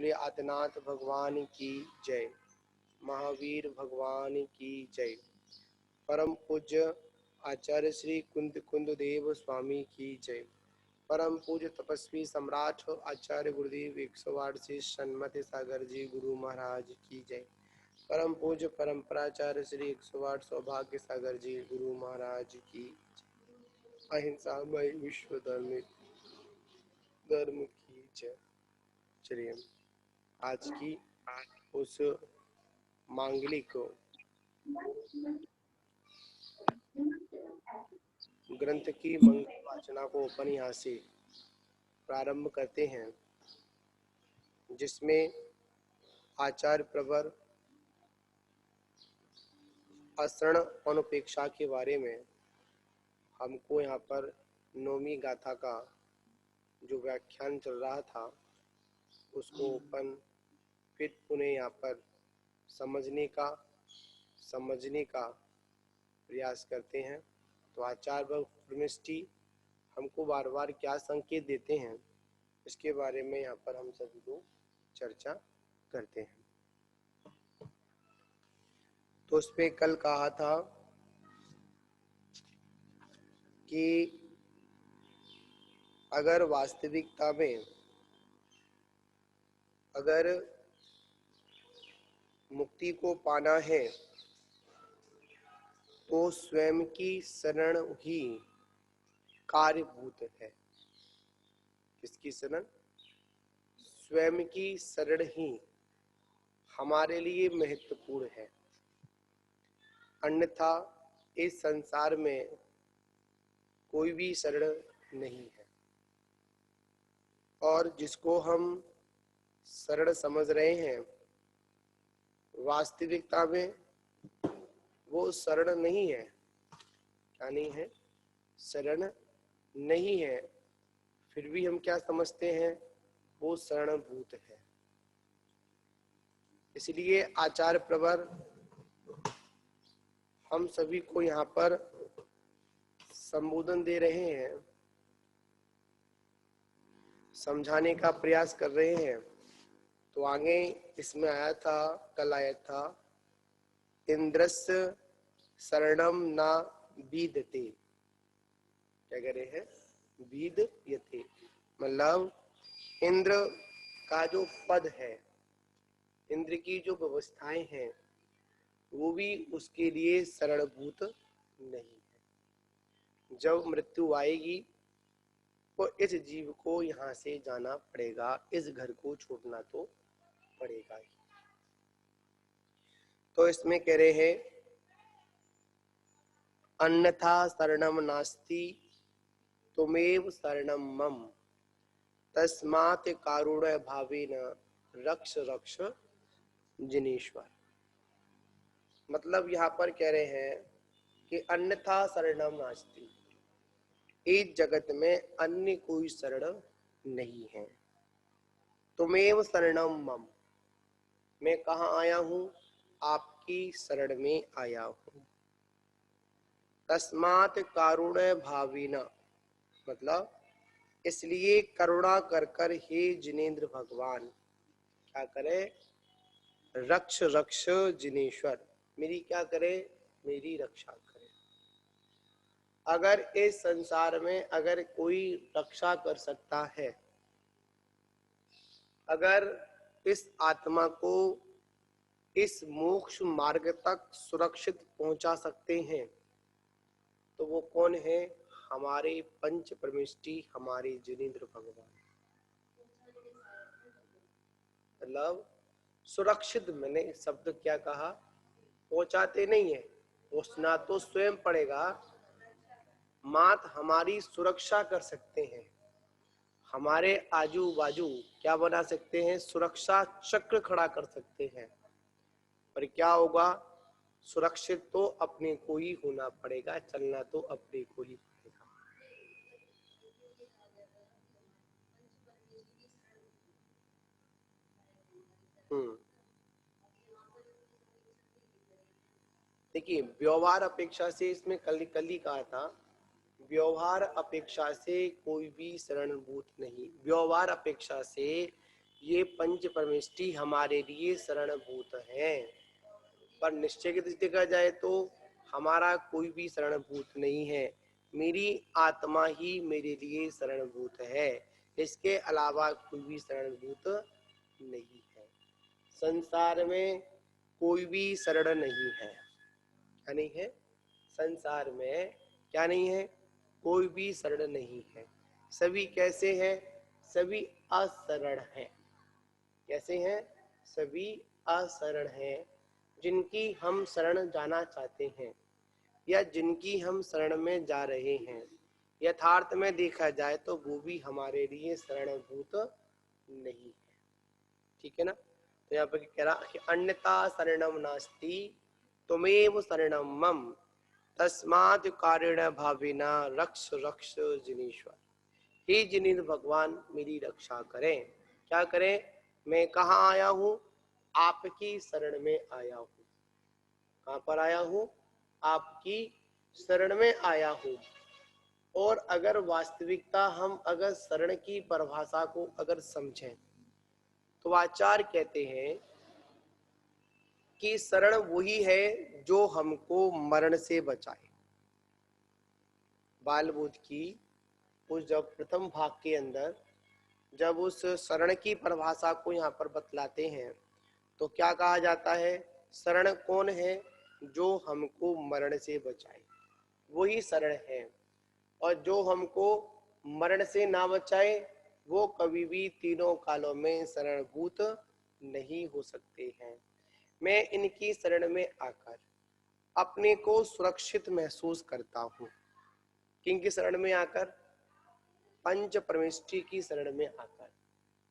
बोले आदिनाथ भगवान की जय, महावीर भगवान की जय, परम पूज्य आचार्य श्री कुंद देव स्वामी की जय, परम पूज्य तपस्वी सम्राट आचार्य गुरुदेव 108 श्री सन्मति सागर जी गुरु महाराज की जय, परम पूज्य परंपराचार्य श्री 108 सौभाग्य सागर जी गुरु महाराज की जय, अहिंसा मय विश्व धर्म की जय। चलिए आज की उस मांगलिक ग्रंथ की मंगल वाचना को अपन यहाँ से प्रारंभ करते हैं, जिसमें आचार्य प्रवर अशरण अनुपेक्षा के बारे में हमको यहाँ पर नौवीं गाथा का जो व्याख्यान चल रहा था उसको अपन फिर पुनः यहाँ पर समझने का प्रयास करते हैं। तो आचार्य ब्रह्मनिष्ठी हमको बार बार क्या संकेत देते हैं, इसके बारे में यहाँ पर हम सभी को चर्चा करते हैं। तो उस पे कल कहा था कि अगर वास्तविकता में अगर मुक्ति को पाना है तो स्वयं की शरण ही कार्यभूत है। किसकी शरण? स्वयं की शरण ही हमारे लिए महत्वपूर्ण है, अन्यथा इस संसार में कोई भी शरण नहीं है। और जिसको हम शरण समझ रहे हैं वास्तविकता में वो शरण नहीं है। क्या नहीं है? शरण नहीं है, फिर भी हम क्या समझते हैं? वो शरणभूत है। इसलिए आचार्य प्रवर हम सभी को यहाँ पर संबोधन दे रहे हैं, समझाने का प्रयास कर रहे हैं। तो आगे इसमें आया था, कल आया था, इंद्रस्य शरणम ना विदते। क्या कह रहे हैं? विदयते, मतलब इंद्र का जो पद है, इंद्र की जो व्यवस्थाएं हैं, वो भी उसके लिए शरणभूत नहीं है। जब मृत्यु आएगी तो इस जीव को यहाँ से जाना पड़ेगा, इस घर को छोड़ना तो पड़ेगा ही। तो इसमें कह रहे हैं अन्यथा शरणम नास्ति तुमेव शरणम मम तस्मात् कारुण्य भावेन रक्ष रक्ष जिनेश्वर। मतलब यहाँ पर कह रहे हैं कि अन्यथा शरणम नास्ति, इस जगत में अन्य कोई शरण नहीं है। तुमेव शरणम मम, मैं कहाँ आया हूँ? आपकी शरण में आया हूँ। तस्मात् कारुण्य भावेन, मतलब इसलिए करुणा कर कर हे जिनेन्द्र भगवान क्या करे? रक्ष रक्ष जिनेश्वर, मेरी क्या करे? मेरी रक्षा करे। अगर इस संसार में अगर कोई रक्षा कर सकता है, अगर इस आत्मा को इस मोक्ष मार्ग तक सुरक्षित पहुंचा सकते हैं, तो वो कौन है? हमारे पंच परमेष्टि, हमारे जिनेन्द्र भगवान। मतलब सुरक्षित, मैंने शब्द क्या कहा? पहुंचाते नहीं है, पहुंचना तो स्वयं पड़ेगा। मात हमारी सुरक्षा कर सकते हैं, हमारे आजू बाजू क्या बना सकते हैं? सुरक्षा चक्र खड़ा कर सकते हैं। पर क्या होगा? सुरक्षित तो अपने को ही होना पड़ेगा, चलना तो अपने को ही पड़ेगा। देखिए, व्यवहार अपेक्षा से, इसमें कल ही कहा था, व्यवहार अपेक्षा से कोई भी शरणभूत नहीं। व्यवहार अपेक्षा से ये पंच परमेष्टि हमारे लिए शरणभूत हैं। पर निश्चय की दृष्टि देखा जाए तो हमारा कोई भी शरणभूत नहीं है, मेरी आत्मा ही मेरे लिए शरणभूत है, इसके अलावा कोई भी शरणभूत नहीं है। संसार में कोई भी शरण नहीं है। क्या नहीं है? संसार में क्या नहीं है? कोई भी शरण नहीं है। सभी कैसे हैं? सभी अशरण हैं। कैसे हैं? सभी अशरण हैं। जिनकी हम शरण जाना चाहते हैं या जिनकी हम शरण में जा रहे हैं, यथार्थ में देखा जाए तो वो भी हमारे लिए शरणभूत नहीं है। ठीक है ना? तो यहाँ पर कह रहा कि अन्यथा शरणम नास्ति त्वमेव शरणम मम तस्मात् कारेण भाविना रक्ष रक्ष जिनेश्वर। हे जिनेन्द्र भगवान मेरी रक्षा करें। क्या करें? मैं कहाँ आया हूँ? आपकी शरण में आया हूँ। कहाँ पर आया हूँ? आपकी शरण में आया हूँ। और अगर वास्तविकता हम अगर शरण की परिभाषा को अगर समझें तो आचार्य कहते हैं कि शरण वही है जो हमको मरण से बचाए। बाल बोध की उस जब प्रथम भाग के अंदर जब उस शरण की परिभाषा को यहाँ पर बतलाते हैं तो क्या कहा जाता है? शरण कौन है? जो हमको मरण से बचाए, वही शरण है। और जो हमको मरण से ना बचाए वो कभी भी तीनों कालों में शरणभूत नहीं हो सकते हैं। मैं इनकी शरण में आकर अपने को सुरक्षित महसूस करता हूँ। किनकी शरण में आकर? पंच परमेष्टि की शरण में आकर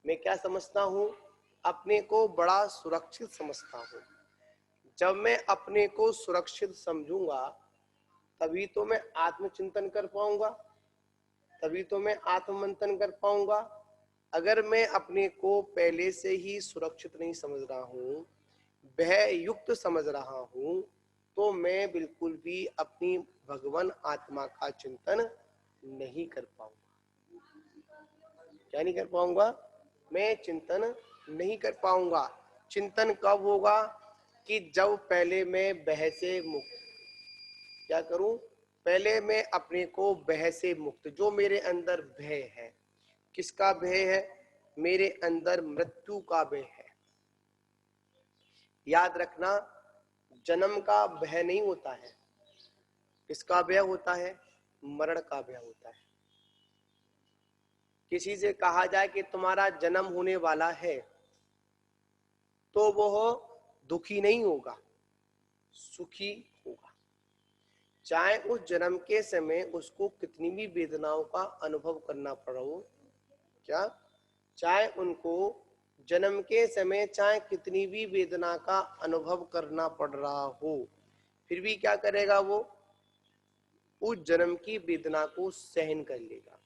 मैं क्या समझता हूँ? अपने को बड़ा सुरक्षित समझता हूँ। जब मैं अपने को सुरक्षित समझूंगा तभी तो मैं आत्मचिंतन कर पाऊंगा, तभी तो मैं आत्ममंथन कर पाऊंगा। अगर मैं अपने को पहले से ही सुरक्षित नहीं समझ रहा हूँ, भय युक्त समझ रहा हूँ, तो मैं बिल्कुल भी अपनी भगवान आत्मा का चिंतन नहीं कर पाऊंगा। क्या नहीं कर पाऊंगा? मैं चिंतन नहीं कर पाऊंगा। चिंतन कब होगा? कि जब पहले मैं भय से मुक्त क्या करूं? पहले मैं अपने को भय से मुक्त, जो मेरे अंदर भय है, किसका भय है? मेरे अंदर मृत्यु का भय है। याद रखना, जन्म का भय नहीं होता है। किसका भय होता है? मरण का भय होता है। किसी से कहा जाए कि तुम्हारा जन्म होने वाला है तो वह दुखी नहीं होगा, सुखी होगा। चाहे उस जन्म के समय उसको कितनी भी वेदनाओं का अनुभव करना पड़ा हो। क्या? चाहे उनको जन्म के समय चाहे कितनी भी वेदना का अनुभव करना पड़ रहा हो, फिर भी क्या करेगा? वो उस जन्म की वेदना को सहन कर लेगा।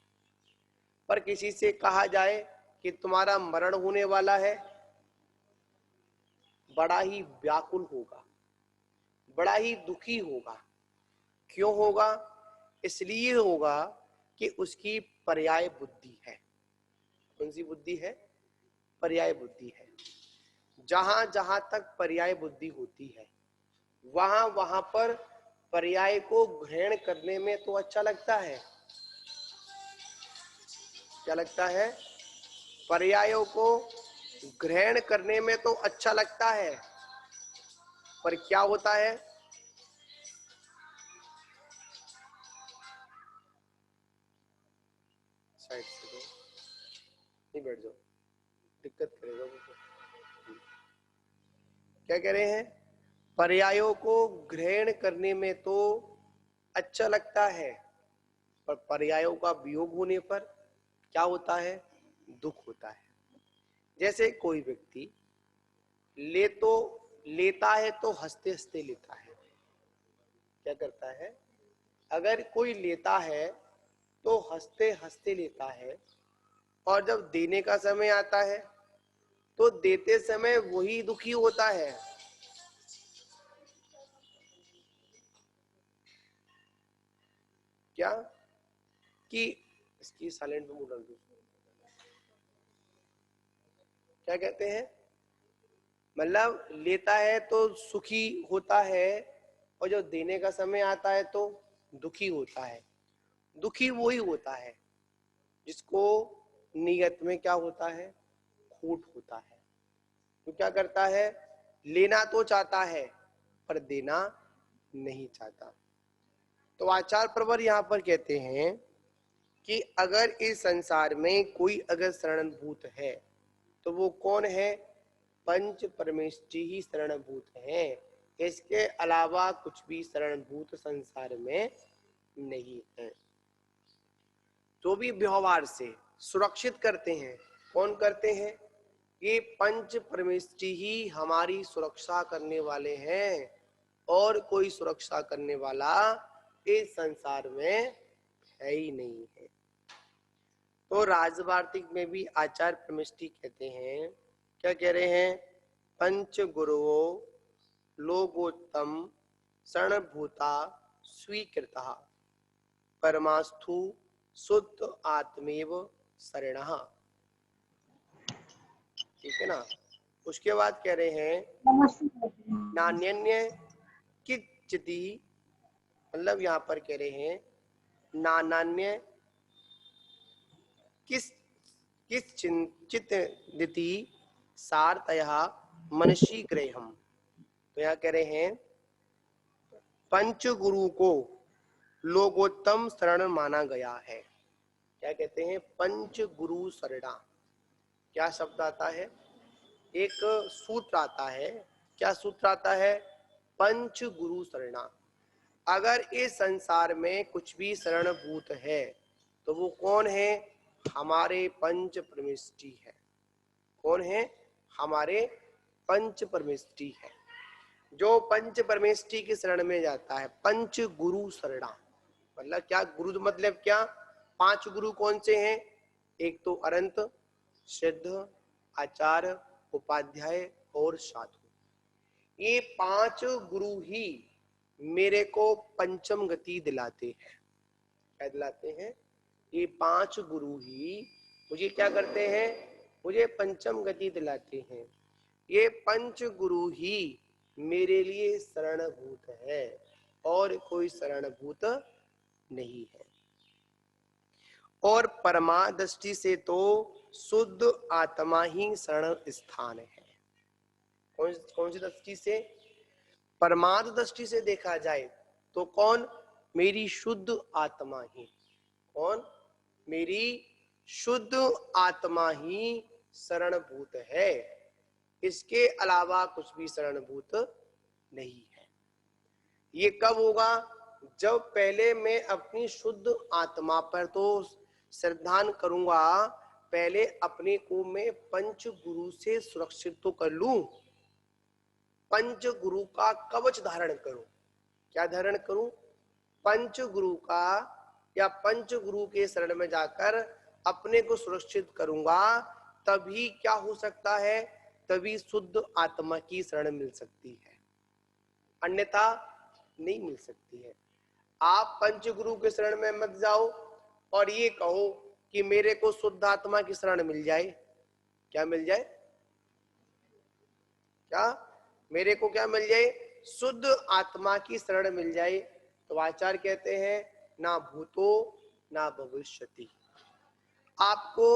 पर किसी से कहा जाए कि तुम्हारा मरण होने वाला है, बड़ा ही व्याकुल होगा, बड़ा ही दुखी होगा। क्यों होगा? इसलिए होगा कि उसकी पर्याय बुद्धि है। कौन सी बुद्धि है? पर्याय बुद्धि है। जहां जहां तक पर्याय बुद्धि होती है वहां वहां पर पर्याय को ग्रहण करने में तो अच्छा लगता है। क्या लगता है? पर्यायों को ग्रहण करने में तो अच्छा लगता है, पर क्या होता है? साइड से दो, नहीं बैठ जाओ, दिक्कत करेगा मुझे। क्या कह रहे हैं? पर्यायों को ग्रहण करने में तो अच्छा लगता है, पर पर्यायों का वियोग होने पर क्या होता है? दुख होता है। जैसे कोई व्यक्ति लेता है तो हंसते हंसते लेता है। क्या करता है? अगर कोई लेता है तो हंसते हंसते लेता है, और जब देने का समय आता है तो देते समय वही दुखी होता है। क्या? कि इसकी साइलेंट में डाल दो। क्या कहते हैं, मतलब लेता है तो सुखी होता है और जब देने का समय आता है तो दुखी होता है। दुखी वही होता है जिसको नियत में क्या होता है, खोट होता है। तो क्या करता है, लेना तो चाहता है पर देना नहीं चाहता। तो आचार्य प्रवर यहाँ पर कहते हैं कि अगर इस संसार में कोई अगर शरणभूत है तो वो कौन है, पंच परमेष्ठी ही शरणभूत है। इसके अलावा कुछ भी शरणभूत संसार में नहीं है। जो भी व्यवहार से सुरक्षित करते हैं, कौन करते हैं, ये पंच परमेष्ठी ही हमारी सुरक्षा करने वाले हैं और कोई सुरक्षा करने वाला इस संसार में है ही नहीं है। तो राजवार्तिक में भी आचार्य परमेष्ठी कहते हैं, क्या कह रहे हैं, पंच गुरुओ लोकोत्तम शरणभूता स्वीकृता परमास्थु शुद्ध आत्मेव शरणः। ठीक है ना। उसके बाद कह रहे हैं नान्यन्य किच्चिति, मतलब यहाँ पर कह रहे हैं नानान्य किस चिंचित दिति सारतया मनसी ग्रहम। तो यहाँ कह रहे हैं पंच गुरु को लोकोत्तम शरण माना गया है। क्या कहते हैं, पंच गुरु शरणा। क्या शब्द आता है, एक सूत्र आता है। क्या सूत्र आता है, पंच गुरु शरणा। अगर इस संसार में कुछ भी शरणभूत है तो वो कौन है, हमारे पंच परमेष्ठी है। कौन है, हमारे पंच परमेष्ठी है। जो पंच परमेष्ठी की शरण में जाता है, पंच गुरु शरणा। मतलब क्या, गुरु मतलब क्या, पांच गुरु कौन से हैं, एक तो अनंत, सिद्ध, आचार्य, उपाध्याय और साधु। ये पांच गुरु ही मेरे को पंचम गति दिलाते हैं। क्या दिलाते हैं, ये पांच गुरु ही मुझे क्या करते हैं, मुझे पंचम गति दिलाते हैं। ये पंच गुरु ही मेरे लिए शरणभूत है और कोई शरणभूत नहीं है। और परमा दृष्टि से तो शुद्ध आत्मा ही शरण स्थान है। कौन सी दृष्टि से, परमार्थ दृष्टि से देखा जाए तो कौन, मेरी शुद्ध आत्मा ही। कौन, मेरी शुद्ध आत्मा ही शरणभूत है। इसके अलावा कुछ भी शरणभूत नहीं है। ये कब होगा, जब पहले मैं अपनी शुद्ध आत्मा पर तो श्रद्धान करूंगा, पहले अपने को मैं पंच गुरु से सुरक्षित तो कर लूं, पंच गुरु का कवच धारण करूं। क्या धारण करूं, पंच गुरु का या पंच गुरु के शरण में जाकर अपने को सुरक्षित करूंगा, तभी क्या हो सकता है, तभी शुद्ध आत्मा की शरण मिल सकती है, अन्यथा नहीं मिल सकती है। आप पंच गुरु के शरण में मत जाओ और ये कहो कि मेरे को शुद्ध आत्मा की शरण मिल जाए। क्या मिल जाए, क्या मेरे को क्या मिल जाए, शुद्ध आत्मा की शरण मिल जाए। तो आचार्य कहते हैं ना भूतो ना भविष्यति। आपको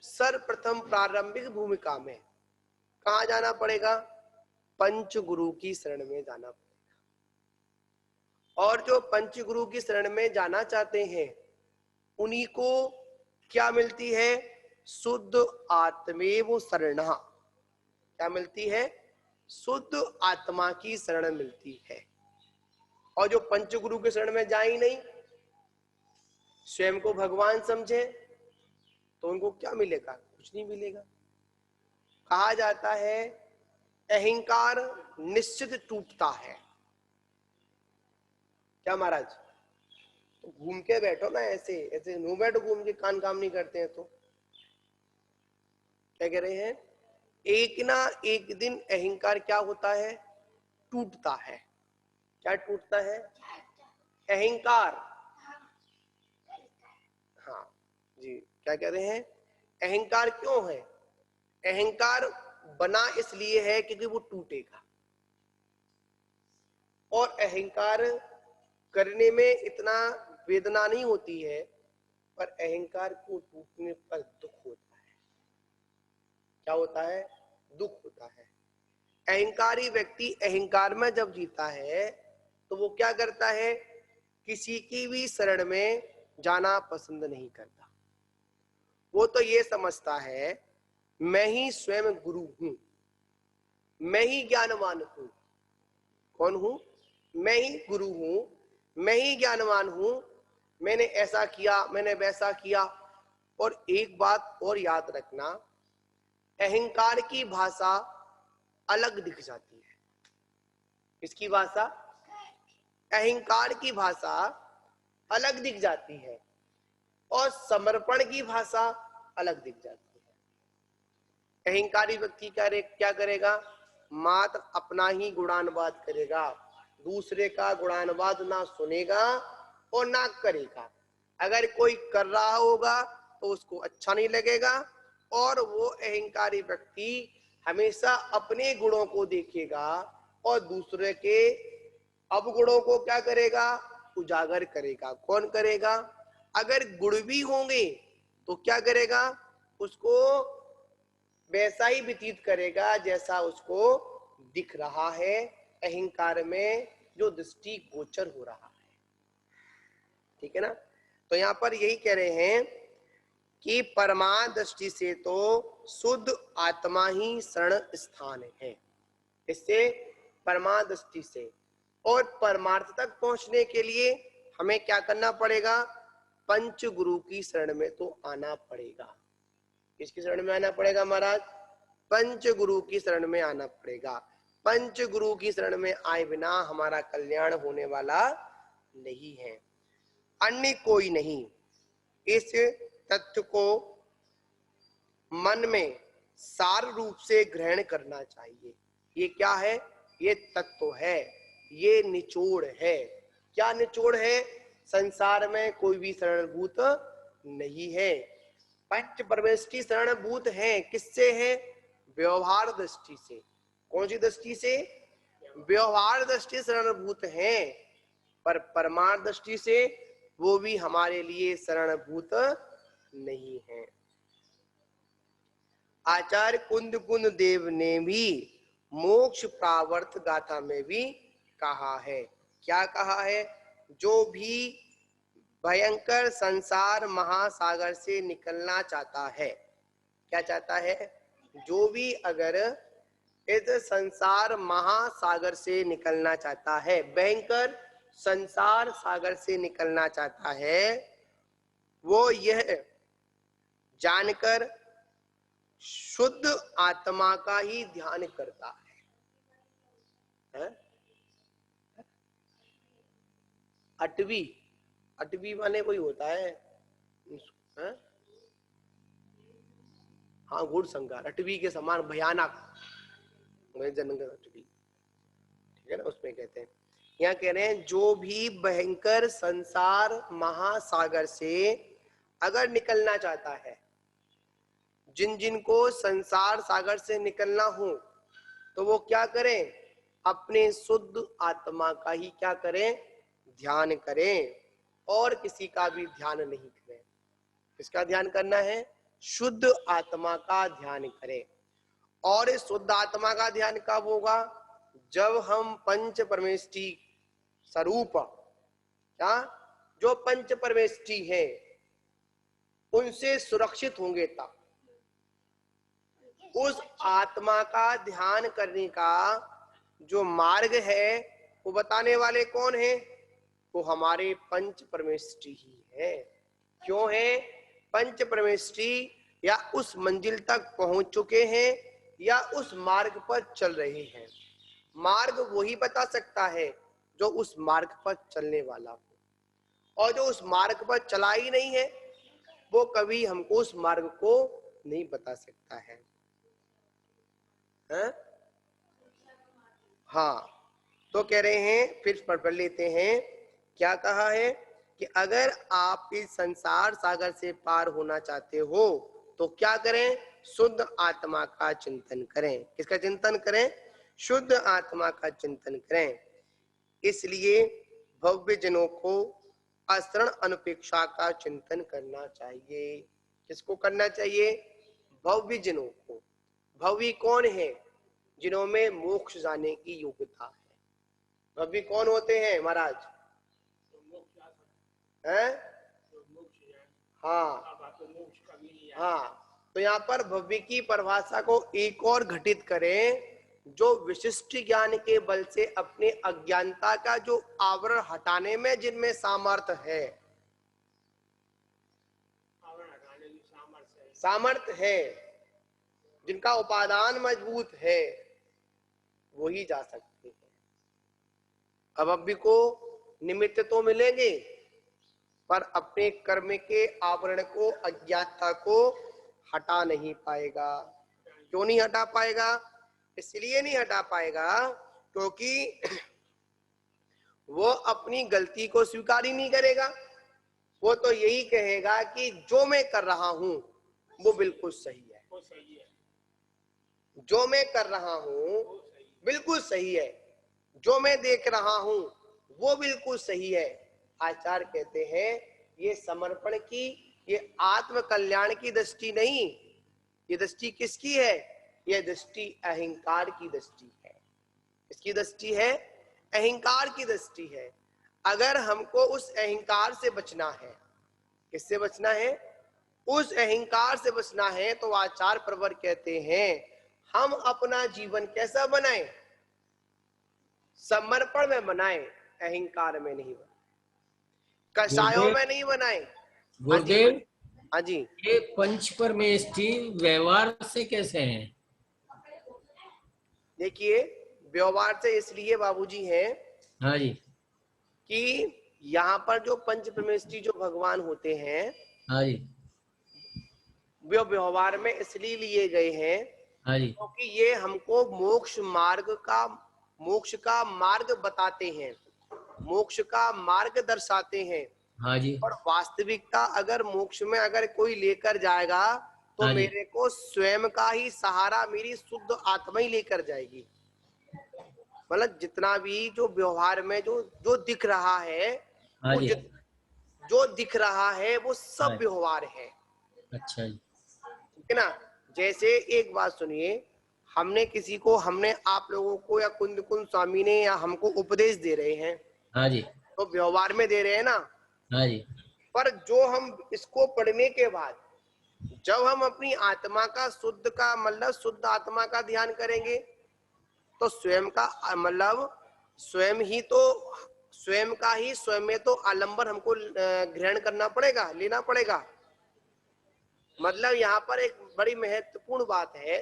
सर्वप्रथम प्रारंभिक भूमिका में कहा जाना पड़ेगा, पंच गुरु की शरण में जाना पड़ेगा। और जो पंच गुरु की शरण में जाना चाहते हैं उन्हीं को क्या मिलती है, शुद्ध आत्मेव शरणः। क्या मिलती है, शुद्ध आत्मा की शरण मिलती है। और जो पंचगुरु के शरण में जाए ही नहीं, स्वयं को भगवान समझे, तो उनको क्या मिलेगा, कुछ नहीं मिलेगा। कहा जाता है अहंकार निश्चित टूटता है। क्या महाराज, तो घूम के बैठो ना, ऐसे ऐसे नो बैठो घूम के, कान काम नहीं करते हैं तो। क्या कह रहे हैं, एक ना एक दिन अहंकार क्या होता है, टूटता है। क्या टूटता है, अहंकार। हाँ जी, क्या कह रहे हैं, अहंकार क्यों है, अहंकार बना इसलिए है क्योंकि वो टूटेगा, और अहंकार करने में इतना वेदना नहीं होती है, पर अहंकार को टूटने पर दुख होता है। क्या होता है? दुख होता है। अहंकारी व्यक्ति अहंकार में जब जीता है तो वो क्या करता है? किसी की भी शरण में जाना पसंद नहीं करता। वो तो ये समझता है मैं ही स्वयं गुरु हूं, मैं ही ज्ञानवान हूं। कौन हूं? मैं ही गुरु हूं, मैं ही ज्ञानवान हूं, मैंने ऐसा किया, मैंने वैसा किया। और एक बात और याद रखना, अहंकार की भाषा अलग दिख जाती है। इसकी भाषा, अहंकार की भाषा अलग दिख जाती है, और समर्पण की भाषा अलग दिख जाती है। अहंकारी व्यक्ति क्या करेगा? मात्र अपना ही गुणानुवाद करेगा, दूसरे का गुणानुवाद ना सुनेगा और ना करेगा। अगर कोई कर रहा होगा तो उसको अच्छा नहीं लगेगा, और वो अहंकारी व्यक्ति हमेशा अपने गुणों को देखेगा और दूसरे के अवगुणों को क्या करेगा? उजागर करेगा। कौन करेगा? अगर गुण भी होंगे तो क्या करेगा? उसको वैसा ही व्यतीत करेगा जैसा उसको दिख रहा है, अहंकार में जो दृष्टि गोचर हो रहा है। ठीक है ना? तो यहाँ पर यही कह रहे हैं कि परमा दृष्टि से तो शुद्ध आत्मा ही शरण स्थान है। इससे परमा दृष्टि से, और परमार्थ तक पहुंचने के लिए हमें क्या करना पड़ेगा? पंच गुरु की शरण में तो आना पड़ेगा। किसकी शरण में आना पड़ेगा महाराज? पंच गुरु की शरण में आना पड़ेगा। पंच गुरु की शरण में आए बिना हमारा कल्याण होने वाला नहीं है, अन्य कोई नहीं। इस तथ्य को मन में सार रूप से ग्रहण करना चाहिए। ये क्या है? ये तत्व है, ये निचोड़ है। क्या निचोड़ है? संसार में कोई भी शरणभूत नहीं है। पंच परमेष्टि शरणभूत है। किससे है? व्यवहार दृष्टि से। कौन सी दृष्टि से? व्यवहार दृष्टि शरणभूत है, पर परमार्थ दृष्टि से वो भी हमारे लिए शरणभूत नहीं है। आचार्य कुंद कुंद देव ने भी मोक्ष प्रावर्त गाथा में भी कहा है। क्या कहा है? जो भी भयंकर संसार महासागर से निकलना चाहता है, क्या चाहता है? जो भी अगर इस संसार महासागर से निकलना चाहता है, भयंकर संसार सागर से निकलना चाहता है, वो यह जानकर शुद्ध आत्मा का ही ध्यान करता है? अटवी, अटवी माने कोई होता है? हाँ, घुड़ संगार, अटवी के समान भयानक अटवी, ठीक है ना? उसमें कहते हैं, यहाँ कह रहे हैं जो भी भयंकर संसार महासागर से अगर निकलना चाहता है, जिन जिन को संसार सागर से निकलना हो, तो वो क्या करें? अपने शुद्ध आत्मा का ही क्या करें? ध्यान करें, और किसी का भी ध्यान नहीं करें। किसका ध्यान करना है? शुद्ध आत्मा का ध्यान करें। और इस शुद्ध आत्मा का ध्यान कब होगा? जब हम पंच परमेष्टि स्वरूप, क्या जो पंच परमेष्टि है उनसे सुरक्षित होंगे, तब उस आत्मा का ध्यान करने का जो मार्ग है वो बताने वाले कौन है? वो हमारे पंच परमेष्टि ही है। क्यों है? पंच परमेष्टि या उस मंजिल तक पहुंच चुके हैं या उस मार्ग पर चल रहे हैं। मार्ग वही बता सकता है जो उस मार्ग पर चलने वाला हो, और जो उस मार्ग पर चला ही नहीं है वो कभी हमको उस मार्ग को नहीं बता सकता है। हाँ, तो कह रहे हैं, फिर पढ़ लेते हैं, क्या कहा है कि अगर आप इस संसार सागर से पार होना चाहते हो तो क्या करें? शुद्ध आत्मा का चिंतन करें। किसका चिंतन करें? शुद्ध आत्मा का चिंतन करें। इसलिए भव्य जनों को आचरण अनुपेक्षा का चिंतन करना चाहिए। किसको करना चाहिए? भव्य जनों को। भव्य कौन है? जिन्हों में मोक्ष जाने की योग्यता है। भव्य कौन होते हैं महाराज? हैं? हाँ हाँ, तो यहाँ पर भव्य की परिभाषा को एक और घटित करें, जो विशिष्ट ज्ञान के बल से अपने अज्ञानता का जो आवरण हटाने में जिनमें सामर्थ्य है, सामर्थ्य है, जिनका उपादान मजबूत है, वही जा सकते हैं। अब भव्य को निमित्त तो मिलेंगे, पर अपने कर्म के आवरण को, अज्ञानता को हटा नहीं पाएगा। क्यों नहीं हटा पाएगा? इसलिए नहीं हटा पाएगा क्योंकि वो अपनी गलती को स्वीकार ही नहीं करेगा। वो तो यही कहेगा कि जो मैं कर रहा हूं वो बिल्कुल सही है, जो मैं कर रहा हूं बिल्कुल सही है, जो मैं देख रहा हूं वो बिल्कुल सही है। आचार्य कहते हैं ये समर्पण की, ये आत्म कल्याण की दृष्टि नहीं, ये दृष्टि किसकी है? ये दृष्टि अहंकार की दृष्टि है। इसकी दृष्टि है अहंकार की दृष्टि है। अगर हमको उस अहंकार से बचना है, किससे बचना है? उस अहंकार से बचना है, तो आचार्य प्रवर कहते हैं हम अपना जीवन कैसा बनाएं? समर्पण में बनाएं, अहंकार में नहीं बनाएं, कषायों में नहीं बनाएं। गुरुदेव, हाँ जी, ये पंच परमेष्ठी व्यवहार से कैसे हैं? देखिए व्यवहार से इसलिए बाबूजी हैं हाँ जी, कि यहाँ पर जो पंच परमेष्ठी जो भगवान होते हैं, हाँ जी, वो व्यवहार में इसलिए लिए गए हैं हाँ जी, क्योंकि ये हमको मोक्ष का मार्ग बताते हैं, मोक्ष का मार्ग दर्शाते हैं। हाँ जी, और वास्तविकता अगर मोक्ष में अगर कोई लेकर जाएगा तो हाँ जी, मेरे को स्वयं का ही सहारा मेरी शुद्ध आत्मा ही लेकर जाएगी। मतलब जितना भी जो व्यवहार में जो जो दिख रहा है, हाँ वो जी, जो दिख रहा है वो सब हाँ, व्यवहार है। अच्छा जी, ठीक है ना? जैसे एक बात सुनिए, हमने आप लोगों को या कुंद कुंद स्वामी ने या हमको उपदेश दे रहे हैं, हाँ जी, तो व्यवहार में दे रहे हैं ना। हाँ जी, पर जो हम इसको पढ़ने के बाद जब हम अपनी आत्मा का शुद्ध का मतलब शुद्ध आत्मा का ध्यान करेंगे, तो स्वयं का मतलब स्वयं का ही स्वयं में तो आलंबन हमको ग्रहण करना पड़ेगा, लेना पड़ेगा। मतलब यहाँ पर एक बड़ी महत्वपूर्ण बात है,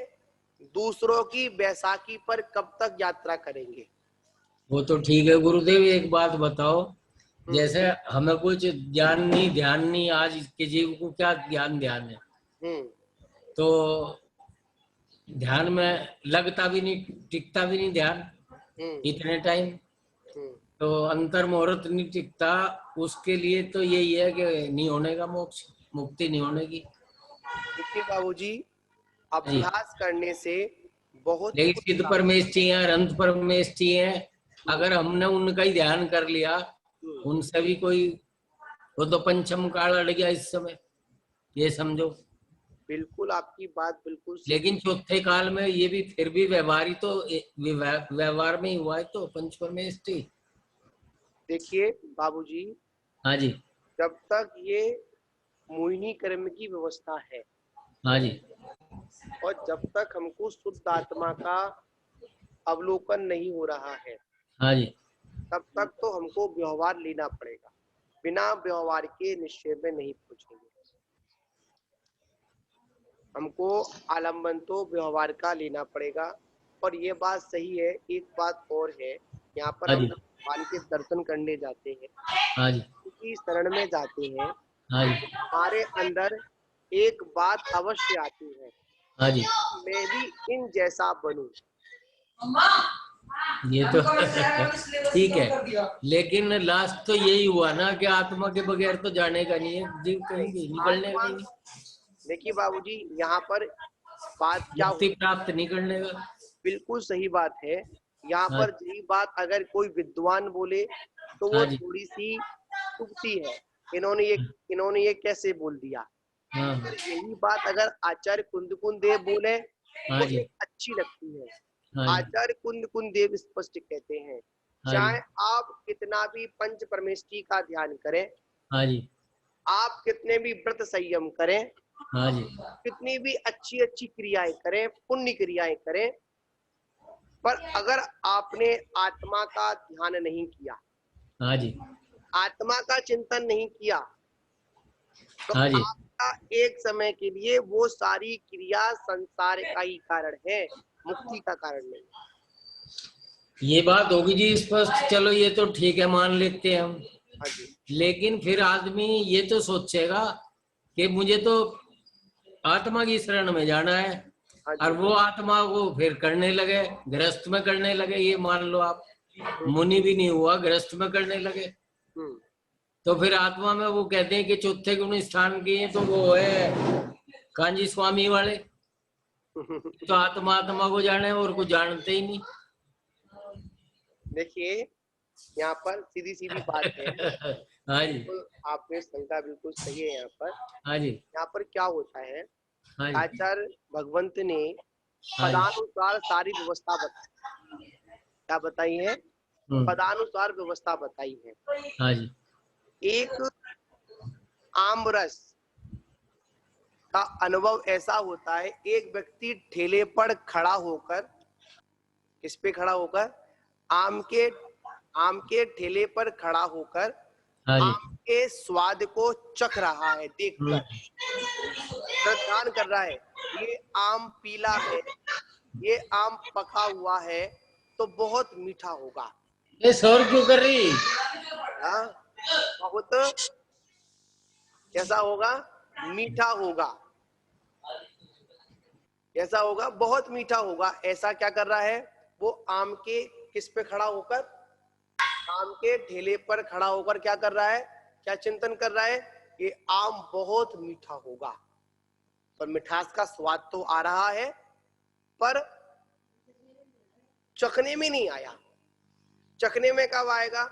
दूसरों की बैसाखी पर कब तक यात्रा करेंगे? वो तो ठीक है गुरुदेव। एक बात बताओ, जैसे हमें कुछ ज्ञान नहीं, ध्यान नहीं, आज के जीव को क्या ज्ञान ध्यान है, तो ध्यान में लगता भी नहीं, टिकता भी नहीं ध्यान इतने टाइम, तो अंतर मुहूर्त नहीं टिकता। उसके लिए तो यही है कि नहीं होने का मोक्ष, मुक्ति नहीं होने की। देखिए बाबूजी, जी, अभ्यास करने से बहुत लेकिन कुछ सिद्ध प्राप्त। परमेष्ठी हैं, अनंत परमेष्ठी हैं, अगर हमने उनका ही ध्यान कर लिया, उनसे भी कोई, वो तो पंचम काल अड़ गया इस समय, ये समझो। बिल्कुल आपकी बात बिल्कुल सही। लेकिन चौथे काल में ये भी फिर भी व्यवहार ही तो व्यवहार में ही हुआ है, तो पंच परमेष्ठी। देखिए बाबूजी, हाँ जी, जब तक ये मोहिनी कर्म की व्यवस्था है हाँ जी, और जब तक हमको शुद्ध आत्मा का अवलोकन नहीं हो रहा है, हाँ जी, तब तक तो हमको व्यवहार लेना पड़ेगा। बिना व्यवहार के निश्चय में नहीं पहुंचेंगे। हमको आलम्बन तो व्यवहार का लेना पड़ेगा। और ये बात सही है। एक बात और है, यहाँ पर हाँ हम जी, जब भगवान के दर्शन करने जाते हैं, हाँ जी, उनकी शरण में जाते हैं, हाँ जी, तो हमारे अंदर एक बात अवश्य आती है, हाँ जी, मैं भी इन जैसा बनूं। ये तो ठीक है, लेकिन लास्ट तो यही हुआ ना कि आत्मा के बगैर तो जाने का नहीं है, जीव कहीं भी निकलने का आत्मा, ही नहीं। देखिए बाबूजी, यहाँ पर बात क्या मुक्ति होती प्राप्त नहीं करने का। बिल्कुल सही बात है। यहाँ हाँ पर यही बात अगर कोई विद्वान बोले तो वो हाँ जी। थोड़ी सी चुभती है, इन्होंने ये कैसे बोल दिया। हाँ पर यही बात अगर आचार्य कुंद देव बोले हाँ तो जी। एक अच्छी लगती है। हाँ जी। आचार्य कुंद देव स्पष्ट कहते हैं, हाँ जी। चाहे आप कितना भी पंच परमेष्ठी का ध्यान करें, हाँ जी। आप कितने भी व्रत संयम करें, हाँ जी। कितनी भी अच्छी अच्छी क्रियाएं करें, पुण्य क्रियाएं करें, पर अगर आपने आत्मा का ध्यान नहीं किया, हाँ जी। आत्मा का चिंतन नहीं किया, तो हाँ जी। आपका एक समय के लिए वो सारी क्रिया संसार का ही कारण है, मुक्ति का कारण नहीं। ये बात होगी जी स्पष्ट, चलो ये तो ठीक है, मान लेते हैं हम। हाँ जी। लेकिन फिर आदमी ये तो सोचेगा कि मुझे तो आत्मा की शरण में जाना है, हाँ और जी। वो आत्मा को फिर करने लगे, गृहस्थ में करने लगे। ये मान लो आप मुनि भी नहीं हुआ, गृहस्थ में करने लगे, हम्म। तो फिर आत्मा में वो कहते हैं कि चौथे गुण स्थान किए, तो वो है कांजी स्वामी वाले। तो आत्मा आत्मा को जाने और कुछ जानते ही नहीं। देखिए, यहाँ पर सीधी सीधी बात है। हाँ जी। बिल्कुल आपने शंका बिल्कुल सही है। हाँ जी। यहाँ पर क्या होता है, हाँ जी। आचार्य भगवंत ने हाँ जी। पदानुसार सारी व्यवस्था बताई। क्या बताई है? हम्म। पदानुसार व्यवस्था बताई है। हाँ जी। एक आमरस का अनुभव ऐसा होता है, एक व्यक्ति ठेले पर खड़ा होकर, किस पे खड़ा होकर? आम के ठेले पर खड़ा होकर हाँ जी। आम के स्वाद को चख रहा है, हम्म। देखकर प्रदान कर रहा है। ये आम पीला है, ये आम पका हुआ है, तो बहुत मीठा होगा। ये शोर क्यों कर रही? हाँ, बहुत कैसा होगा? मीठा होगा। कैसा होगा? बहुत मीठा होगा। ऐसा क्या कर रहा है वो? आम के किस पे खड़ा होकर? आम के ठेले पर खड़ा होकर क्या कर रहा है? क्या चिंतन कर रहा है? ये आम बहुत मीठा होगा। पर मिठास का स्वाद तो आ रहा है, पर चखने में नहीं आया। चखने में कब आएगा?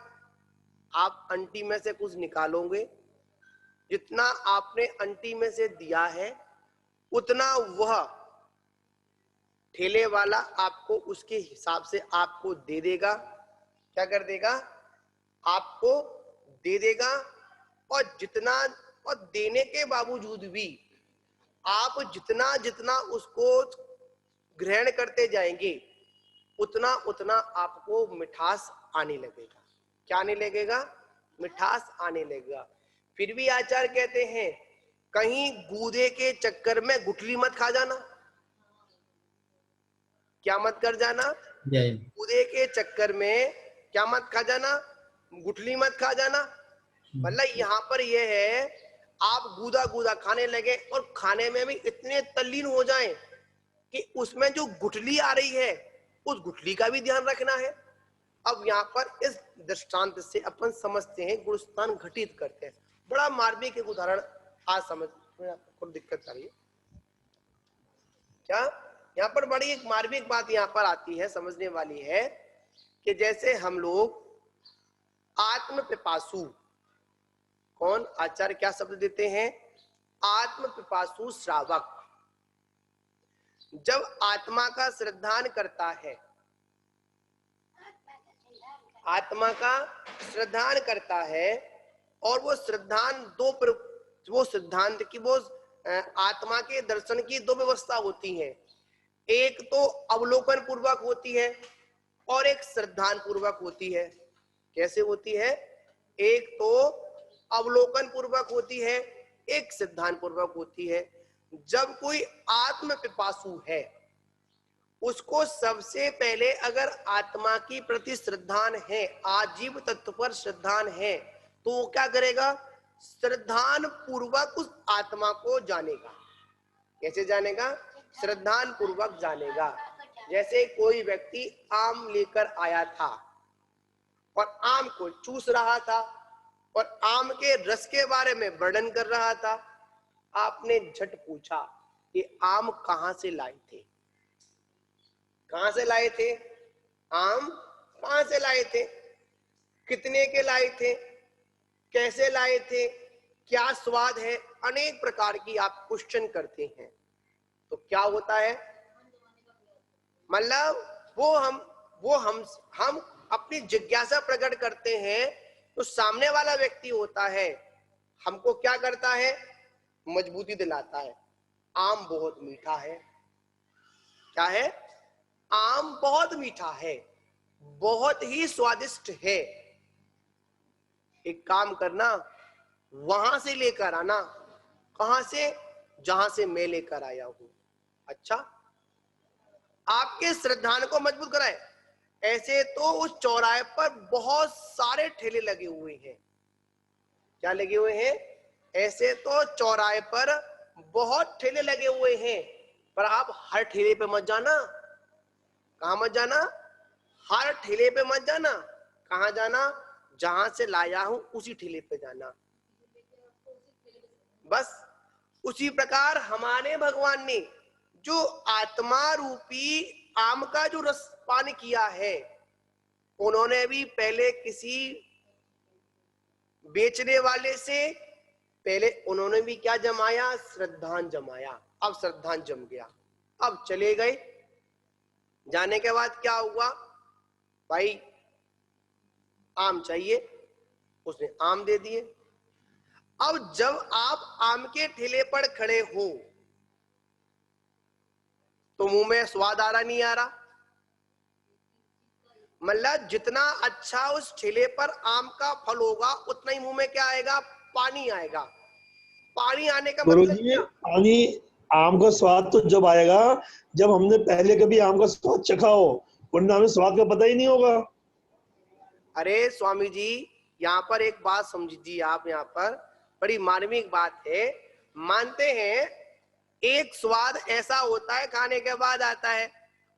आप अंटी में से कुछ निकालोगे, जितना आपने अंटी में से दिया है उतना वह ठेले वाला आपको उसके हिसाब से आपको दे देगा। क्या कर देगा? आपको दे देगा। और जितना, और देने के बावजूद भी आप जितना जितना उसको ग्रहण करते जाएंगे, उतना उतना आपको मिठास आने लगेगा। क्या आने लगेगा? मिठास आने लगेगा। फिर भी आचार्य कहते हैं, कहीं गूदे के चक्कर में गुठली मत खा जाना। क्या मत कर जाना? गूदे के चक्कर में क्या मत खा जाना? गुठली मत खा जाना। मतलब यहाँ पर यह है, आप गूदा गूदा खाने लगे और खाने में भी इतने तल्लीन हो जाएं कि उसमें जो गुठली आ रही है उस गुठली का भी ध्यान रखना है। अब यहाँ पर इस दृष्टांत से अपन समझते हैं, गुणस्थान घटित करते हैं। बड़ा मार्मिक एक उदाहरण आज समझ में दिक्कत आ रही है क्या? यहाँ पर बड़ी एक मार्मिक बात यहाँ पर आती है, समझने वाली है, कि जैसे हम लोग आत्म पिपासु, कौन आचार्य क्या शब्द देते हैं? आत्म पिपासु श्रावक। जब आत्मा का श्रद्धान करता है, आत्मा का श्रद्धान करता है, और वो श्रद्धान वो सिद्धांत की, वो आत्मा के दर्शन की दो व्यवस्था होती है। एक तो अवलोकन पूर्वक होती है और एक श्रद्धान पूर्वक होती है। कैसे होती है? एक तो अवलोकन पूर्वक होती है, एक सिद्धांत पूर्वक होती है। जब कोई आत्म पिपासु है, उसको सबसे पहले अगर आत्मा की प्रति श्रद्धान है, आजीव तत्व पर श्रद्धान है, तो वो क्या करेगा? श्रद्धान पूर्वक उस आत्मा को जानेगा। कैसे जानेगा? श्रद्धान पूर्वक जानेगा। जैसे कोई व्यक्ति आम लेकर आया था और आम को चूस रहा था और आम के रस के बारे में वर्णन कर रहा था। आपने झट पूछा, ये आम कहां से लाए थे? कहां से लाए थे? आम कहां से लाए थे? कितने के लाए थे? कैसे लाए थे? क्या स्वाद है? अनेक प्रकार की आप क्वेश्चन करते हैं, तो क्या होता है, मतलब वो हम अपनी जिज्ञासा प्रकट करते हैं, तो सामने वाला व्यक्ति होता है हमको क्या करता है, मजबूती दिलाता है। आम बहुत मीठा है। क्या है? आम बहुत मीठा है, बहुत ही स्वादिष्ट है। एक काम करना, वहां से लेकर आना। कहां से? जहां से मैं लेकर आया हूं। अच्छा, आपके श्रद्धान को मजबूत कराए। ऐसे तो उस चौराहे पर बहुत सारे ठेले लगे हुए हैं। क्या लगे हुए हैं? ऐसे तो चौराहे पर बहुत ठेले लगे हुए हैं, पर आप हर ठेले पे मत जाना। कहां मत जाना? हर ठेले पे मत जाना। कहां जाना? जहां से लाया हूं उसी ठेले पे जाना। बस उसी प्रकार हमारे भगवान ने जो आत्मा रूपी आम का जो रस पान किया है, उन्होंने भी पहले किसी बेचने वाले से पहले उन्होंने भी क्या जमाया? श्रद्धान जमाया। अब श्रद्धान जम गया, अब चले गए। जाने के बाद क्या हुआ? भाई आम चाहिए, उसने आम दे दिए। अब जब आप आम के ठेले पर खड़े हो तो मुंह में स्वाद आ रहा नहीं आ रहा? मतलब जितना अच्छा उस ठेले पर आम का फल होगा उतना ही मुंह में क्या आएगा? पानी आएगा। पानी आने का गुरु मतलब जी, क्या? पानी, आम का स्वाद तो जब आएगा जब हमने पहले कभी आम का स्वाद चखा हो, वरना हमें स्वाद का पता ही नहीं होगा। अरे स्वामी जी, यहाँ पर एक बात समझिए, आप यहाँ पर बड़ी मार्मिक बात है। मानते हैं एक स्वाद ऐसा होता है खाने के बाद आता है,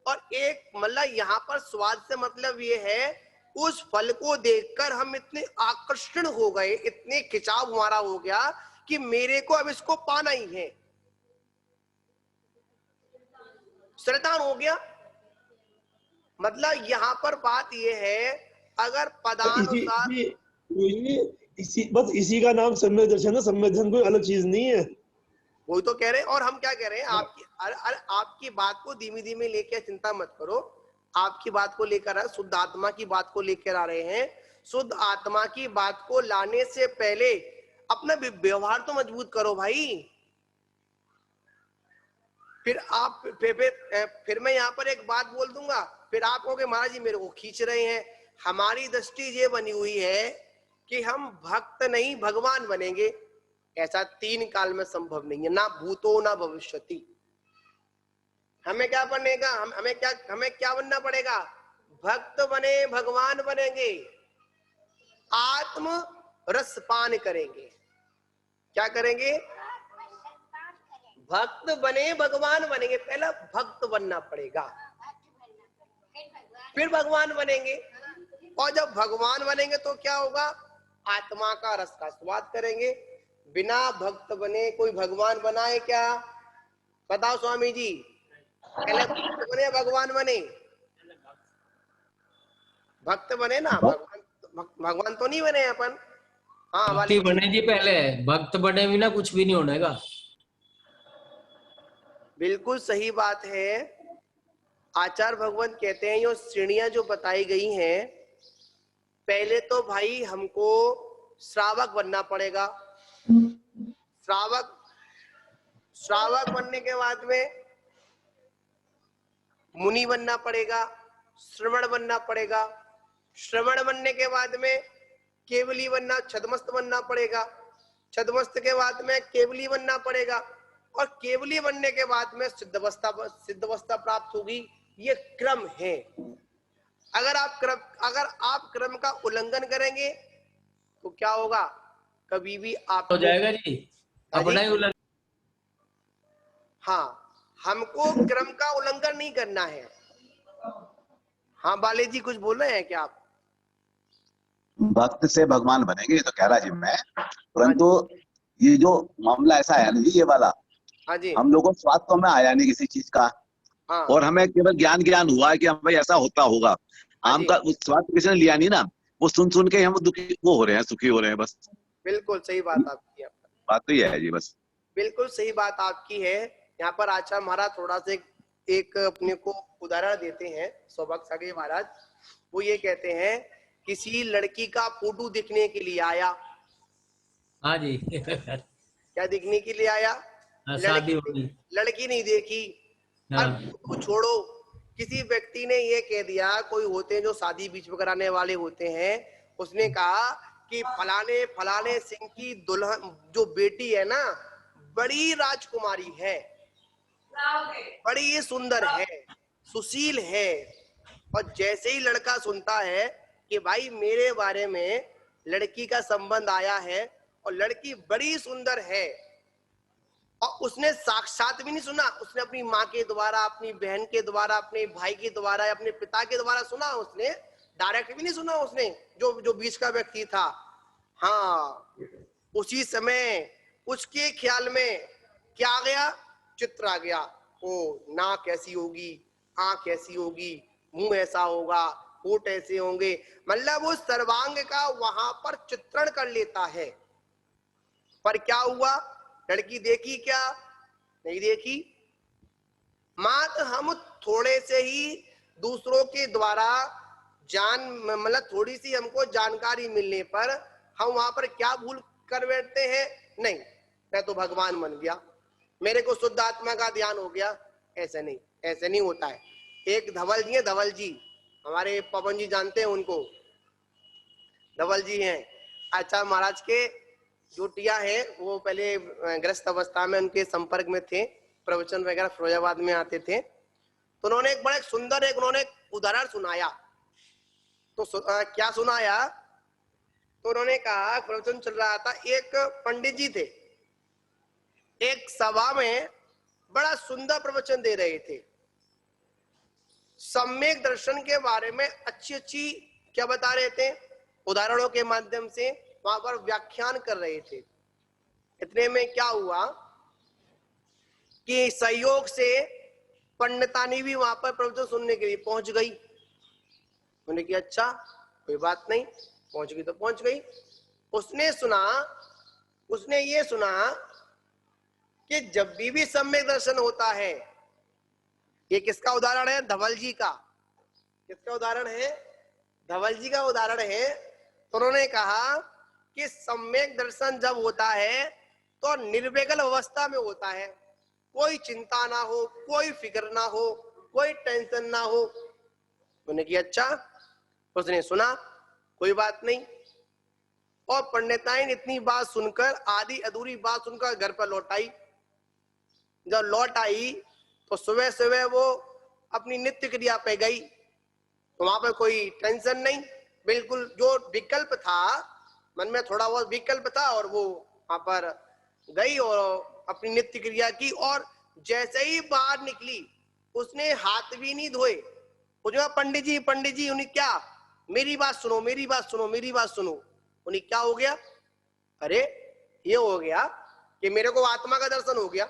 और एक मतलब यहाँ पर स्वाद से मतलब ये है उस फल को देखकर हम इतने आकर्षण हो गए, इतने खिंचाव हमारा हो गया कि मेरे को अब इसको पाना ही है, श्रद्धान हो गया। मतलब यहाँ पर बात ये है, अगर पदानुसार बस इसी का नाम सम्यक दर्शन है। सम्यक दर्शन कोई अलग चीज नहीं है। वही तो कह रहे हैं। और हम क्या कह रहे हैं, आपकी बात को धीमी धीमी लेकर, चिंता मत करो, आपकी बात को लेकर आ, शुद्ध आत्मा की बात को लेकर आ रहे हैं। शुद्ध आत्मा की बात को लाने से पहले अपना व्यवहार तो मजबूत करो भाई। फिर आप फिर मैं यहाँ पर एक बात बोल दूंगा, फिर आप कहोगे महाराज जी मेरे को खींच रहे हैं। हमारी दृष्टि ये बनी हुई है कि हम भक्त नहीं भगवान बनेंगे, ऐसा तीन काल में संभव नहीं है, ना भूतो ना भविष्यति। हमें क्या बनेगा? हमें क्या बनना पड़ेगा? भक्त बने भगवान बनेंगे, आत्म रसपान करेंगे। क्या करेंगे? भक्त बने भगवान बनेंगे। पहला भक्त बनना पड़ेगा, फिर भगवान बनेंगे। और जब भगवान बनेंगे तो क्या होगा? आत्मा का रस का स्वाद करेंगे। बिना भक्त बने कोई भगवान बनाए क्या? बताओ स्वामी जी, पहले भक्त बने भगवान बने? भक्त बने ना, भगवान तो नहीं बने अपन। हाँ भक्ति बने जी, पहले भक्त बने बिना कुछ भी नहीं होने का। बिल्कुल सही बात है। आचार्य भगवान कहते हैं ये श्रेणियां जो बताई गई हैं, पहले तो भाई हमको श्रावक बनना पड़ेगा। श्रावक बनने के बाद में मुनि बनना पड़ेगा, श्रवण बनना पड़ेगा। श्रवण बनने के बाद में केवली बनना, छदमस्त बनना पड़ेगा। छदमस्त के बाद में केवली बनना पड़ेगा, और केवली बनने के बाद में सिद्धावस्था प्राप्त होगी। ये क्रम है। अगर आप क्रम का उल्लंघन करेंगे तो क्या होगा? कभी भी आप हो जाएगा जी, अपना ही उल्लंघन। हाँ, हमको क्रम का उल्लंघन नहीं करना है। हाँ बाले जी कुछ बोल रहे हैं क्या आप? भक्त से भगवान बनेंगे, ये तो कह रहा जी मैं, परंतु ये जो मामला ऐसा है ना जी, ये वाला हाँ जी। हम लोगों को स्वाद तो हमें आया नहीं किसी चीज का, हाँ और हमें केवल ज्ञान ज्ञान हुआ है कि हाँ भाई ऐसा होता होगा। हाँ आम जी, का उस स्वाद किसी ने लिया नहीं ना, वो सुन सुन के हम दुखी वो हो रहे हैं, सुखी हो रहे हैं बस। बिल्कुल सही बात आपकी है। बात तो ये है जी बस। बिल्कुल सही बात आपकी है। यहाँ पर आचार्य महाराज थोड़ा सा एक अपने को उदाहरण देते हैं, सौभाग्य सागर महाराज। वो ये कहते हैं, किसी लड़की का फोटो दिखने के लिए आया। हाँ जी। क्या दिखने के लिए आया? हाँ, शादी लड़की होगी। लड़की नहीं देखी। और हाँ फोटो छोड़ो, किसी व्यक्ति ने ये कह दिया, कोई होते हैं जो शादी बीच में कराने वाले होते हैं, उसने कहा कि फलाने फलाने सिंह की दुल्हन जो बेटी है ना, बड़ी राजकुमारी है, बड़ी सुंदर है, सुशील है। और जैसे ही लड़का सुनता है कि भाई मेरे बारे में लड़की का संबंध आया है और लड़की बड़ी सुंदर है, और उसने साक्षात भी नहीं सुना, उसने अपनी माँ के द्वारा, अपनी बहन के द्वारा, अपने भाई के द्वारा, अपने पिता के द्वारा सुना, उसने डायरेक्ट भी नहीं सुना, उसने जो जो बीच का व्यक्ति था। हाँ, उसी समय उसके ख्याल में क्या आ गया? चित्र आ गया। ओ, नाक कैसी होगी, आंख कैसी होगी, मुंह ऐसा होगा, होठ ऐसे होंगे, मतलब वो सर्वांग का वहां पर चित्रण कर लेता है। पर क्या हुआ? लड़की देखी क्या? नहीं देखी। मात्र हम थोड़े से ही दूसरों के द्वारा मतलब थोड़ी सी हमको जानकारी मिलने पर हम वहां पर क्या भूल कर बैठते हैं? नहीं, मैं तो भगवान बन गया, मेरे को शुद्ध आत्मा का ध्यान हो गया। ऐसे नहीं, ऐसे नहीं होता है। एक धवल जी है, धवल जी, हमारे पवन जी जानते हैं उनको, धवल जी हैं आचार्य महाराज के जोटिया है। वो पहले ग्रस्त अवस्था में उनके संपर्क में थे, प्रवचन वगैरह फिरोजाबाद में आते थे। तो उन्होंने एक बड़ा सुंदर एक उदाहरण सुनाया। तो क्या सुनाया? तो उन्होंने कहा, प्रवचन चल रहा था, एक पंडित जी थे, एक सभा में बड़ा सुंदर प्रवचन दे रहे थे, सम्यक दर्शन के बारे में अच्छी अच्छी क्या बता रहे थे, उदाहरणों के माध्यम से वहां पर व्याख्यान कर रहे थे। इतने में क्या हुआ कि सहयोग से पंडितानी भी वहां पर प्रवचन सुनने के लिए पहुंच गई। उन्होंने कहा अच्छा कोई बात नहीं, पहुंच गई तो पहुंच गई। उसने ये सुना कि जब भी सम्यक दर्शन होता है, ये किसका उदाहरण है? धवल जी का। किसका उदाहरण है? धवल जी का उदाहरण है। तो उन्होंने कहा कि सम्यक दर्शन जब होता है तो निर्विकल अवस्था में होता है, कोई चिंता ना हो, कोई फिक्र ना हो, कोई टेंशन ना हो। उन्होंने कहा अच्छा। उसने सुना, कोई बात नहीं। और पंडिताइन इतनी बात सुनकर, आधी अधूरी बात सुनकर घर पर लौट आई। जब लौट आई तो सुबह सुबह वो अपनी नित्य क्रिया पे गई, तो वहां पर कोई टेंशन नहीं, बिल्कुल जो विकल्प था मन में, थोड़ा बहुत विकल्प था, और वो वहां पर गई और अपनी नित्य क्रिया की। और जैसे ही बाहर निकली, उसने हाथ भी नहीं धोए। वो जो पंडित जी, उन्हें क्या, मेरी बात सुनो, मेरी बात सुनो, मेरी बात सुनो। उन्हें क्या हो गया? अरे ये हो गया कि मेरे को आत्मा का दर्शन हो गया,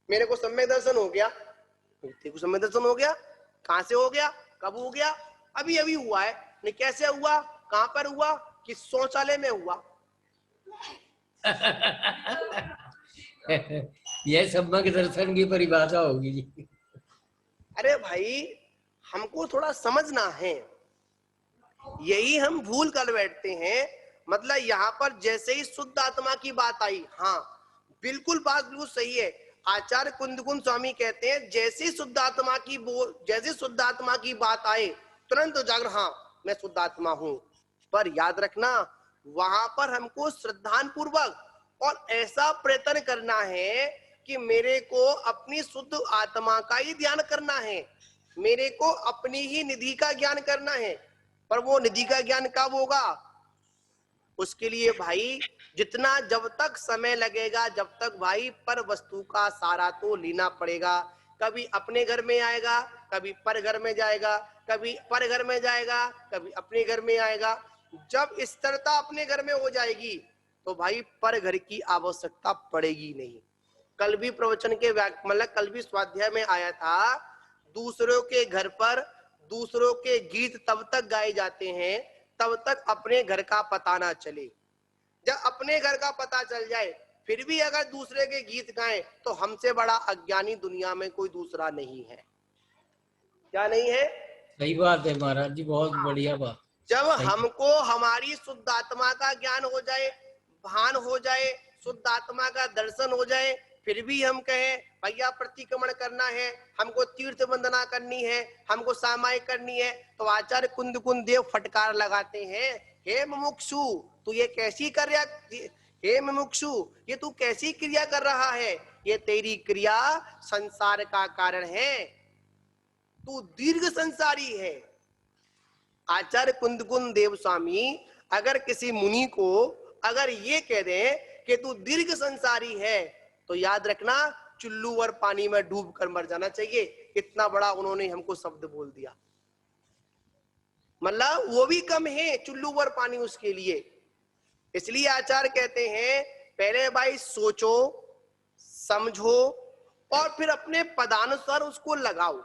मेरे को सम्यक दर्शन हो गया। तेरे को सम्यक दर्शन हो गया? कहां से हो गया? कब हो गया? अभी अभी हुआ है। नहीं, कैसे हुआ? कहां पर हुआ? कि शौचालय में हुआ। यह सम्यक दर्शन की परिभाषा होगी जी। अरे भाई, हमको थोड़ा समझना है, यही हम भूल कर बैठते हैं। मतलब यहाँ पर जैसे ही शुद्ध आत्मा की बात आई, हाँ बिल्कुल बात बिल्कुल सही है। आचार्य कुंदकुंद स्वामी कहते हैं, जैसे शुद्ध आत्मा की बात आए तुरंत जागर, हाँ मैं शुद्ध आत्मा हूं। पर याद रखना, वहां पर हमको श्रद्धान पूर्वक और ऐसा प्रयत्न करना है कि मेरे को अपनी शुद्ध आत्मा का ही ध्यान करना है, मेरे को अपनी ही निधि का ज्ञान करना है। पर वो निधि का ज्ञान कब होगा? उसके लिए भाई जितना जब तक समय लगेगा, जब तक भाई पर वस्तु का सारा तो लेना पड़ेगा। कभी अपने घर में आएगा, कभी पर घर में जाएगा, कभी पर घर में जाएगा, कभी अपने घर में आएगा। जब स्थिरता अपने घर में हो जाएगी तो भाई पर घर की आवश्यकता पड़ेगी नहीं। कल भी प्रवचन के मतलब कल भी स्वाध्याय में आया था, दूसरों के घर पर दूसरों के गीत तब तक गाए जाते हैं तब तक अपने घर का पता ना चले। जब अपने घर का पता चल जाए फिर भी अगर दूसरे के गीत गाएं तो हमसे बड़ा अज्ञानी दुनिया में कोई दूसरा नहीं है। क्या नहीं है? सही बात है महाराज जी, बहुत बढ़िया बात। जब हमको हमारी शुद्ध आत्मा का ज्ञान हो जाए, भान हो जाए, शुद्ध आत्मा का दर्शन हो जाए, फिर भी हम कहें भैया प्रतिक्रमण करना है, हमको तीर्थ वंदना करनी है, हमको सामायिक करनी है, तो आचार्य कुंद कुंद देव फटकार लगाते हैं, हे मुमुक्षु तू ये कैसी क्रिया, हे मुमुक्षु ये तू कैसी क्रिया कर रहा है, ये तेरी क्रिया संसार का कारण है, तू दीर्घ संसारी है। आचार्य कुंद कुंद देव स्वामी अगर किसी मुनि को अगर ये कह दें कि तू दीर्घ संसारी है तो याद रखना चुल्लू और पानी में डूब कर मर जाना चाहिए। इतना बड़ा उन्होंने हमको शब्द बोल दिया, मतलब वो भी कम है चुल्लू और पानी उसके लिए। इसलिए आचार्य कहते हैं पहले भाई सोचो समझो और फिर अपने पदानुसार उसको लगाओ,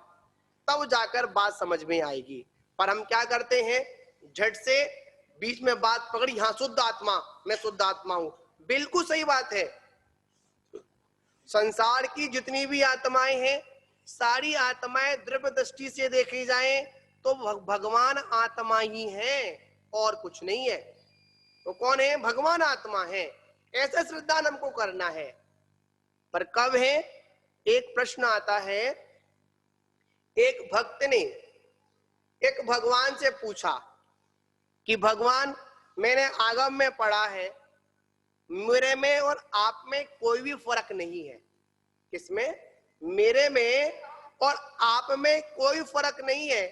तब जाकर बात समझ में आएगी। पर हम क्या करते हैं, झट से बीच में बात पकड़ी, हाँ शुद्ध आत्मा, मैं शुद्ध आत्मा हूं, बिल्कुल सही बात है। संसार की जितनी भी आत्माएं हैं सारी आत्माएं द्रव्य दृष्टि से देखी जाएं तो भगवान आत्मा ही है और कुछ नहीं है। तो कौन है? भगवान आत्मा है, ऐसा श्रद्धा हमको करना है। पर कब है? एक प्रश्न आता है, एक भक्त ने एक भगवान से पूछा कि भगवान मैंने आगम में पढ़ा है मेरे में और आप में कोई भी फर्क नहीं है। किसमें? मेरे में और आप में कोई फर्क नहीं है,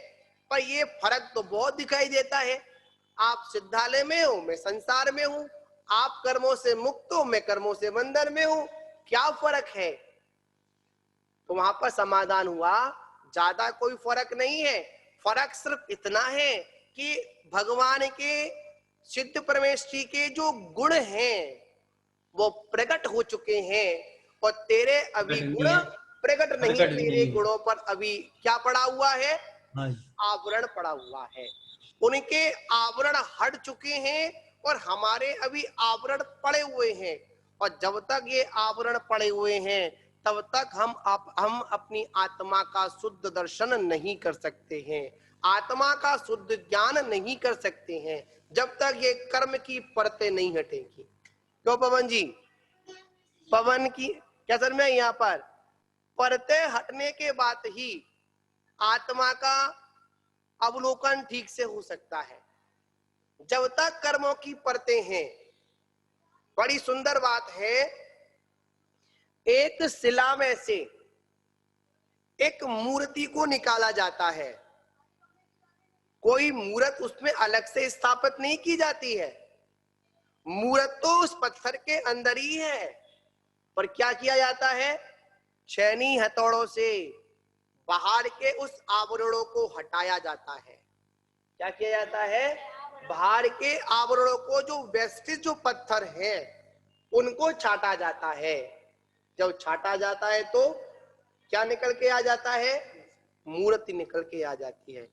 पर ये फर्क तो बहुत दिखाई देता है। आप सिद्धालय में हो, मैं संसार में हूं, आप कर्मों से मुक्त हो, मैं कर्मों से बंधन में हूं, क्या फर्क है? तो वहां पर समाधान हुआ ज्यादा कोई फर्क नहीं है, फर्क सिर्फ इतना है कि भगवान के सिद्ध परमेश्वरी के जो गुण हैं वो प्रकट हो चुके हैं और तेरे अभी गुण प्रकट नहीं, तेरे गुणों पर अभी क्या पड़ा हुआ है? आवरण पड़ा हुआ है। उनके आवरण हट चुके हैं और हमारे अभी आवरण पड़े हुए हैं, और जब तक ये आवरण पड़े हुए हैं तब तक हम अपनी आत्मा का शुद्ध दर्शन नहीं कर सकते हैं, आत्मा का शुद्ध ज्ञान नहीं कर सकते हैं, जब तक ये कर्म की परतें नहीं हटेंगी। क्यों पवन जी? पवन की क्या सर में यहाँ पर परतें हटने के बाद ही आत्मा का अवलोकन ठीक से हो सकता है। जब तक कर्मों की परतें हैं, बड़ी सुंदर बात है, एक शिला में से एक मूर्ति को निकाला जाता है, कोई मूर्त उसमें अलग से स्थापित नहीं की जाती है, मूर्त तो उस पत्थर के अंदर ही है, पर क्या किया जाता है? छेनी हथौड़ों से बाहर के उस आवरणों को हटाया जाता है। क्या किया जाता है? बाहर के आवरणों को, जो व्यवस्थित जो पत्थर हैं उनको छाटा जाता है। जब छाटा जाता है तो क्या निकल के आ जाता है? मूर्ति निकल के आ जाती है।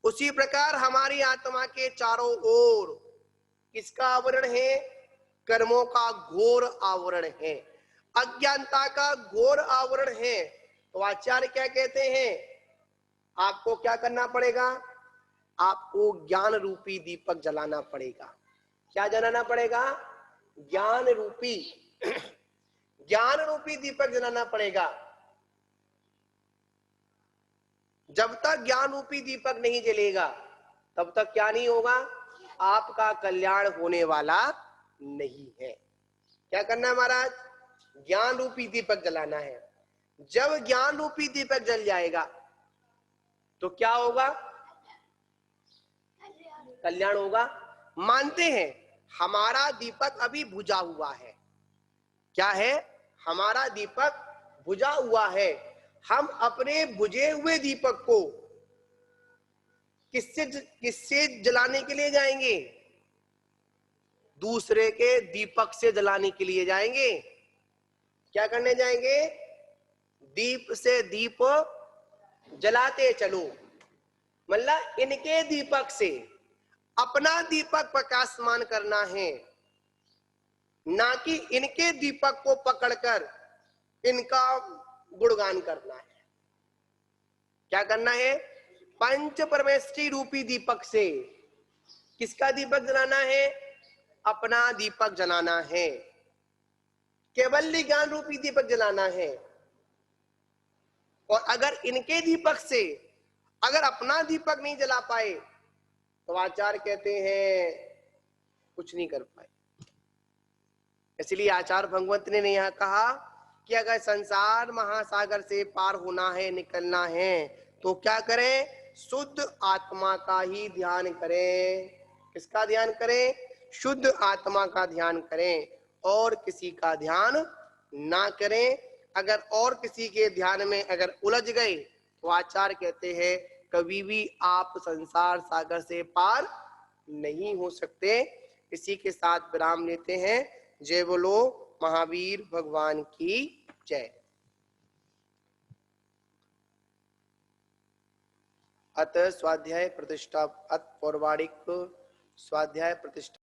उसी प्रकार हमारी आत्मा के चारों ओर किसका आवरण है? कर्मों का घोर आवरण है, अज्ञानता का घोर आवरण है। तो आचार्य क्या कहते हैं? आपको क्या करना पड़ेगा? आपको ज्ञान रूपी दीपक जलाना पड़ेगा। क्या जलाना पड़ेगा? ज्ञान रूपी ज्ञान रूपी दीपक जलाना पड़ेगा। जब तक ज्ञान रूपी दीपक नहीं जलेगा तब तक क्या नहीं होगा? आपका कल्याण होने वाला नहीं है। क्या करना है महाराज? ज्ञान रूपी दीपक जलाना है। जब ज्ञान रूपी दीपक जल जाएगा तो क्या होगा? कल्याण होगा। मानते हैं हमारा दीपक अभी बुझा हुआ है। क्या है? हमारा दीपक बुझा हुआ है। हम अपने बुझे हुए दीपक को किससे जलाने के लिए जाएंगे? दूसरे के दीपक से जलाने के लिए जाएंगे। क्या करने जाएंगे? दीप से दीप जलाते चलो। मतलब इनके दीपक से अपना दीपक प्रकाशमान करना है, ना कि इनके दीपक को पकड़कर इनका गुणगान करना है। क्या करना है? पंच परमेष्ठी रूपी दीपक से किसका दीपक जलाना है? अपना दीपक जलाना है, केवल ज्ञान रूपी दीपक जलाना है। और अगर इनके दीपक से अगर अपना दीपक नहीं जला पाए तो आचार्य कहते हैं कुछ नहीं कर पाए। इसलिए आचार्य भगवंत ने यहाँ कहा कि अगर संसार महासागर से पार होना है, निकलना है, तो क्या करें? शुद्ध आत्मा का ही ध्यान करें। किसका ध्यान करें? शुद्ध आत्मा का ध्यान करें, और किसी का ध्यान ना करें। अगर और किसी के ध्यान में अगर उलझ गए तो आचार्य कहते हैं कभी भी आप संसार सागर से पार नहीं हो सकते। इसी के साथ विराम लेते हैं। जय बोलो महावीर भगवान की जय। अत स्वाध्याय प्रतिष्ठा, अत पौराणिक स्वाध्याय प्रतिष्ठा।